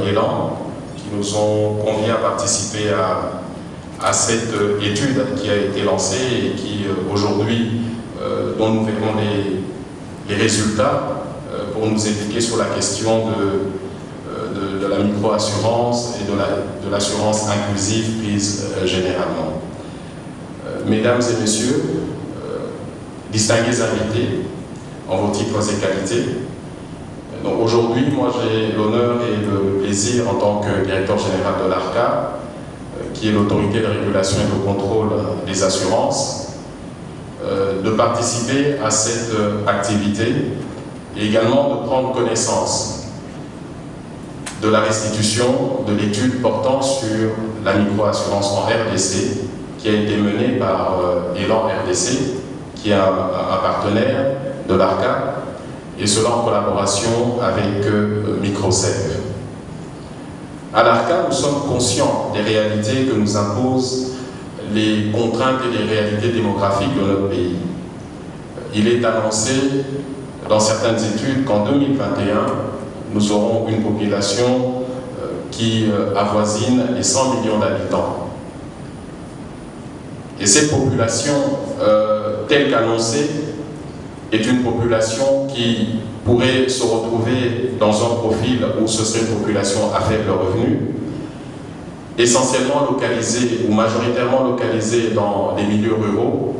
Élan, qui nous ont conviés à participer à cette étude qui a été lancée et qui aujourd'hui, dont nous verrons les résultats pour nous éduquer sur la question de la micro-assurance et de l'assurance inclusive prise généralement. Mesdames et messieurs, distingués invités en vos titres et qualités, donc aujourd'hui, moi j'ai l'honneur et le plaisir en tant que directeur général de l'ARCA, qui est l'autorité de régulation et de contrôle des assurances, de participer à cette activité et également de prendre connaissance de la restitution de l'étude portant sur la micro-assurance en RDC qui a été menée par Élan RDC, qui est un partenaire de l'ARCA, et cela en collaboration avec Microserve. À l'ARCA, nous sommes conscients des réalités que nous imposent les contraintes et les réalités démographiques de notre pays. Il est annoncé dans certaines études qu'en 2021, nous aurons une population qui avoisine les 100 millions d'habitants. Et cette population, telle qu'annoncée, est une population qui pourrait se retrouver dans un profil où ce serait une population à faible revenu, essentiellement localisée ou majoritairement localisée dans les milieux ruraux,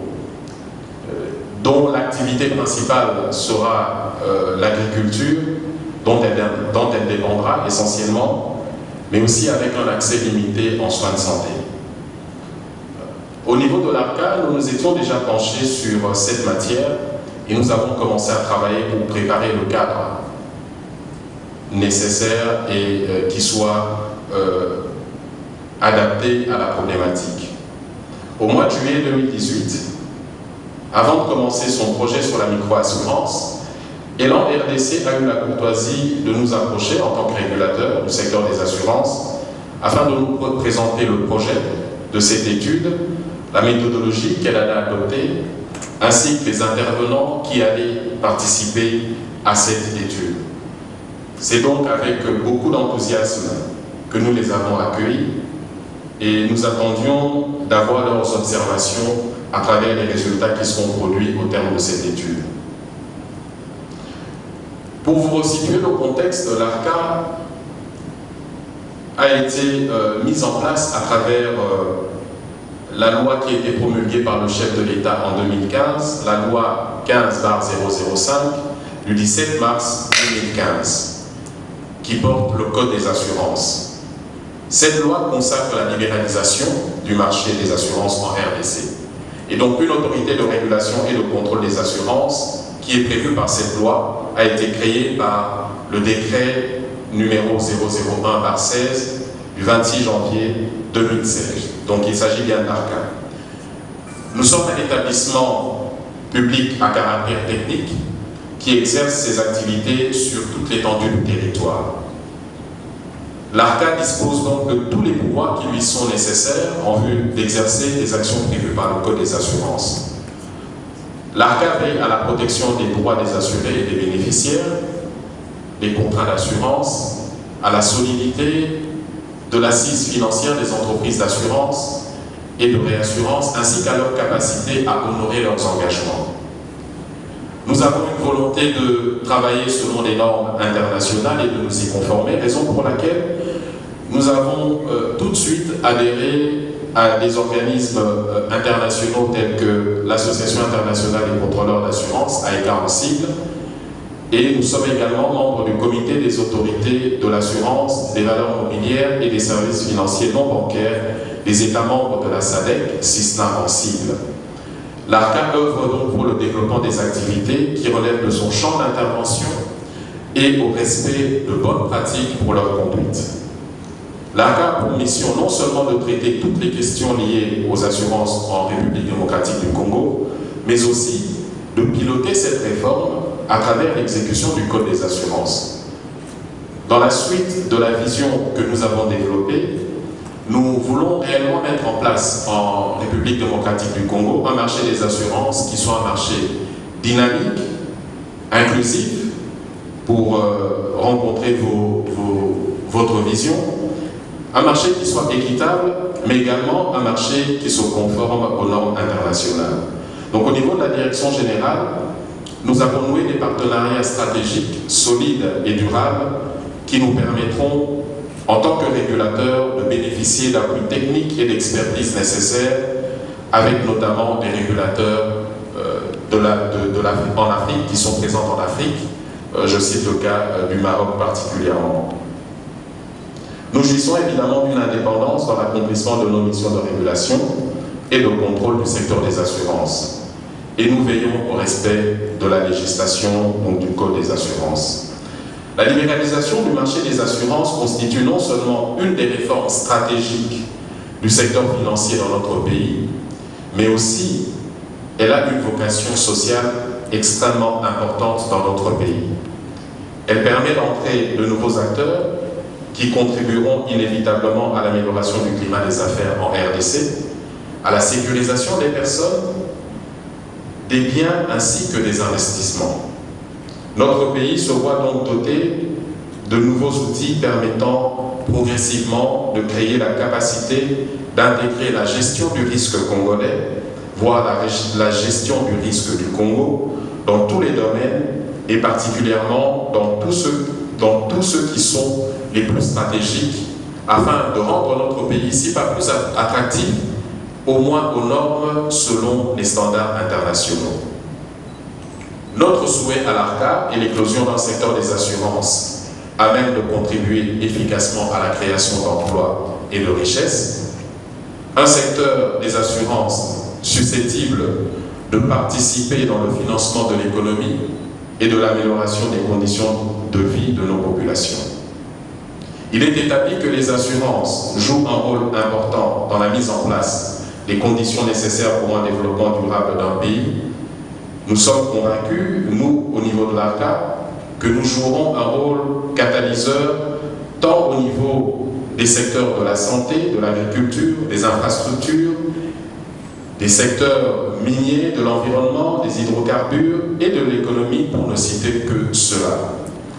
dont l'activité principale sera l'agriculture, dont elle dépendra essentiellement, mais aussi avec un accès limité en soins de santé. Au niveau de l'ARCA, nous nous étions déjà penchés sur cette matière et nous avons commencé à travailler pour préparer le cadre nécessaire et qui soit adapté à la problématique. Au mois de juillet 2018, avant de commencer son projet sur la micro-assurance, Élan RDC a eu la courtoisie de nous approcher en tant que régulateur du secteur des assurances afin de nous présenter le projet de cette étude, la méthodologie qu'elle allait adopter, ainsi que les intervenants qui allaient participer à cette étude. C'est donc avec beaucoup d'enthousiasme que nous les avons accueillis et nous attendions d'avoir leurs observations à travers les résultats qui seront produits au terme de cette étude. Pour vous resituer le contexte, l'ARCA a été mise en place à travers la loi qui a été promulguée par le chef de l'État en 2015, la loi 15/005 du 17 mars 2015, qui porte le Code des assurances. Cette loi consacre la libéralisation du marché des assurances en RDC. Et donc une autorité de régulation et de contrôle des assurances qui est prévue par cette loi a été créée par le décret numéro 001/16 du 26 janvier 2016. Donc il s'agit bien d'ARCA. Nous sommes un établissement public à caractère technique qui exerce ses activités sur toute l'étendue du territoire. L'ARCA dispose donc de tous les pouvoirs qui lui sont nécessaires en vue d'exercer des actions prévues par le Code des assurances. L'ARCA veille à la protection des droits des assurés et des bénéficiaires, des contrats d'assurance, à la solidité de l'assise financière des entreprises d'assurance et de réassurance, ainsi qu'à leur capacité à honorer leurs engagements. Nous avons une volonté de travailler selon les normes internationales et de nous y conformer, raison pour laquelle nous avons tout de suite adhéré à des organismes internationaux tels que l'Association internationale des contrôleurs d'assurance, AECA en sigle, et nous sommes également membres du comité des autorités de l'assurance, des valeurs mobilières et des services financiers non bancaires des États membres de la SADC, CISNA en sigle. L'ARCA œuvre donc pour le développement des activités qui relèvent de son champ d'intervention et au respect de bonnes pratiques pour leur conduite. L'ARCA a pour mission non seulement de traiter toutes les questions liées aux assurances en République démocratique du Congo, mais aussi de piloter cette réforme à travers l'exécution du Code des assurances. Dans la suite de la vision que nous avons développée, nous voulons réellement mettre en place en République démocratique du Congo un marché des assurances qui soit un marché dynamique, inclusif, pour rencontrer vos votre vision, un marché qui soit équitable, mais également un marché qui soit conforme aux normes internationales. Donc au niveau de la direction générale, nous avons noué des partenariats stratégiques, solides et durables qui nous permettront, en tant que régulateurs, de bénéficier d'appuis techniques et d'expertise nécessaires avec notamment des régulateurs en Afrique, qui sont présents en Afrique. Je cite le cas du Maroc particulièrement. Nous jouissons évidemment d'une indépendance dans l'accomplissement de nos missions de régulation et de contrôle du secteur des assurances. Et nous veillons au respect de la législation, donc du Code des assurances. La libéralisation du marché des assurances constitue non seulement une des réformes stratégiques du secteur financier dans notre pays, mais aussi elle a une vocation sociale extrêmement importante dans notre pays. Elle permet d'entrer de nouveaux acteurs qui contribueront inévitablement à l'amélioration du climat des affaires en RDC, à la sécurisation des personnes, des biens ainsi que des investissements. Notre pays se voit donc doté de nouveaux outils permettant progressivement de créer la capacité d'intégrer la gestion du risque congolais, voire la gestion du risque du Congo, dans tous les domaines et particulièrement dans tous ceux qui sont les plus stratégiques, afin de rendre notre pays, si pas plus attractif, au moins aux normes selon les standards internationaux. Notre souhait à l'ARCA est l'éclosion d'un secteur des assurances à même de contribuer efficacement à la création d'emplois et de richesses, un secteur des assurances susceptible de participer dans le financement de l'économie et de l'amélioration des conditions de vie de nos populations. Il est établi que les assurances jouent un rôle important dans la mise en place des conditions nécessaires pour un développement durable d'un pays. Nous sommes convaincus, nous, au niveau de l'ARCA, que nous jouerons un rôle catalyseur tant au niveau des secteurs de la santé, de l'agriculture, des infrastructures, des secteurs miniers, de l'environnement, des hydrocarbures et de l'économie, pour ne citer que ceux-là,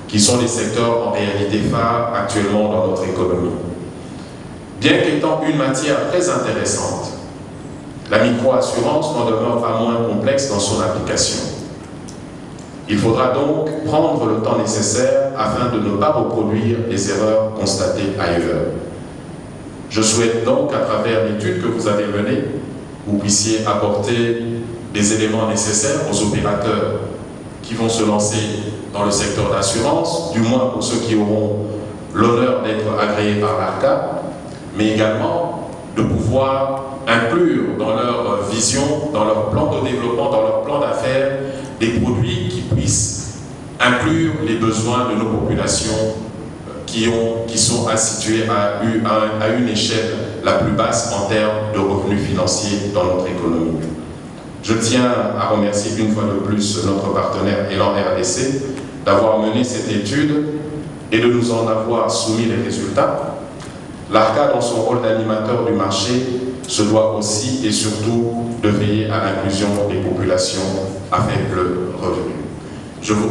qui sont les secteurs en réalité phares actuellement dans notre économie. Bien qu'étant une matière très intéressante, la microassurance n'en demeure pas moins complexe dans son application. Il faudra donc prendre le temps nécessaire afin de ne pas reproduire les erreurs constatées ailleurs. Je souhaite donc, à travers l'étude que vous avez menée, vous puissiez apporter des éléments nécessaires aux opérateurs qui vont se lancer dans le secteur d'assurance, du moins pour ceux qui auront l'honneur d'être agréés par l'ARCA, mais également de pouvoir inclure dans leur vision, dans leur plan de développement, dans leur plan d'affaires, des produits qui puissent inclure les besoins de nos populations qui sont situées à une échelle la plus basse en termes de revenus financiers dans notre économie. Je tiens à remercier une fois de plus notre partenaire Elan RDC d'avoir mené cette étude et de nous en avoir soumis les résultats. L'ARCA, dans son rôle d'animateur du marché, se doit aussi et surtout de veiller à l'inclusion des populations à faible revenu. Je vous